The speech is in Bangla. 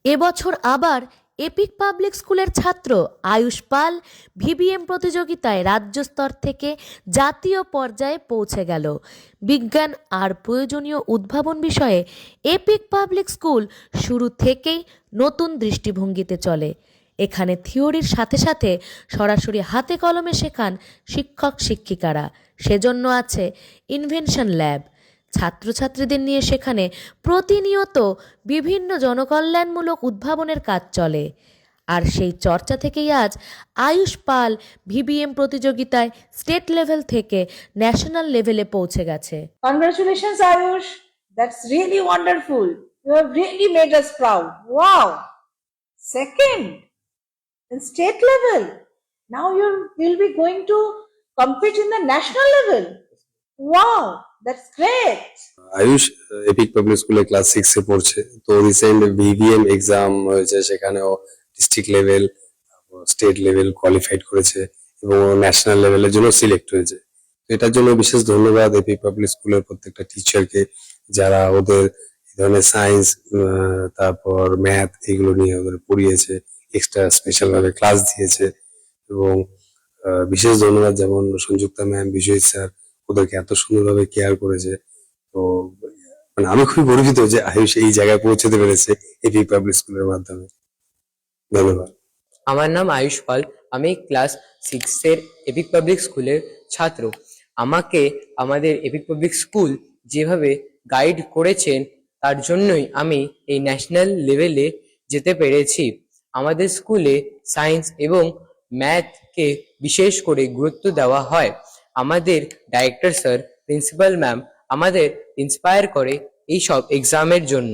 এবছর আবার এপিক পাবলিক স্কুলের ছাত্র আয়ুষ পাল ভিবিএম প্রতিযোগিতায় রাজ্য স্তর থেকে জাতীয় পর্যায়ে পৌঁছে গেল। বিজ্ঞান আর প্রয়োজনীয় উদ্ভাবন বিষয়ে এপিক পাবলিক স্কুল শুরু থেকেই নতুন দৃষ্টিভঙ্গিতে চলে। এখানে থিওরির সাথে সাথে সরাসরি হাতে কলমে শেখান শিক্ষক শিক্ষিকারা। সেজন্য আছে ইনভেনশন ল্যাব। ছাত্রছাত্রীদের নিয়ে সেখানে প্রতিনিয়ত বিভিন্ন জনকল্যাণমূলক উদ্ভাবনের কাজ চলে। আর সেই চর্চা থেকেই আজ আয়ুষ পাল ভিবিএম প্রতিযোগিতায় স্টেট লেভেল থেকে ন্যাশনাল লেভেলে পৌঁছে গেছে। Congratulations, Ayush. That's really wonderful. You have really made us proud. Wow. Second in state level. Now you'll be going to compete in the national level. Wow, that's great. Ayush epic public স্কুলে ক্লাস 6 এ পড়ছে। তো রিসেন্ট ভিভিএম এক্সাম হয়েছে, সেখানেও district level, state level qualified করেছে এবং ন্যাশনাল লেভেলের জন্য সিলেক্ট হয়েছে। তো এটার জন্য বিশেষ ধন্যবাদ এপিক পাবলিক স্কুলের প্রত্যেকটা টিচারকে, যারা ওদের এই ধরনের সায়েন্স, তারপর ম্যাথ এগুলো নিয়ে ওদের পড়িয়েছে, এক্সট্রা স্পেশাল ভাবে ক্লাস দিয়েছে। এবং বিশেষ ধন্যবাদ যেমন সংযুক্তা ম্যাম, বিজয় স্যার, ওদেরকে এত সুন্দরভাবে কেয়ার করেছে। তো মানে আমি খুবই গর্বিত যে আয়ুষ এই জায়গায় পৌঁছতে পেরেছে এপিক পাবলিক স্কুলের মাধ্যমে। ধন্যবাদ। আমার নাম আয়ুষ পাল। আমি ক্লাস 6 এর এপিক পাবলিক স্কুলের ছাত্র। আমাকে আমাদের এপিক পাবলিক স্কুল যেভাবে গাইড করেছেন, তার জন্যই আমি এই ন্যাশনাল লেভেলে যেতে পেরেছি। আমাদের স্কুলে সায়েন্স এবং ম্যাথকে বিশেষ করে গুরুত্ব দেওয়া হয়। আমাদের ডাইরেক্টর স্যার, প্রিন্সিপাল ম্যাম আমাদের ইন্সপায়ার করে এই সব এক্সামের জন্য।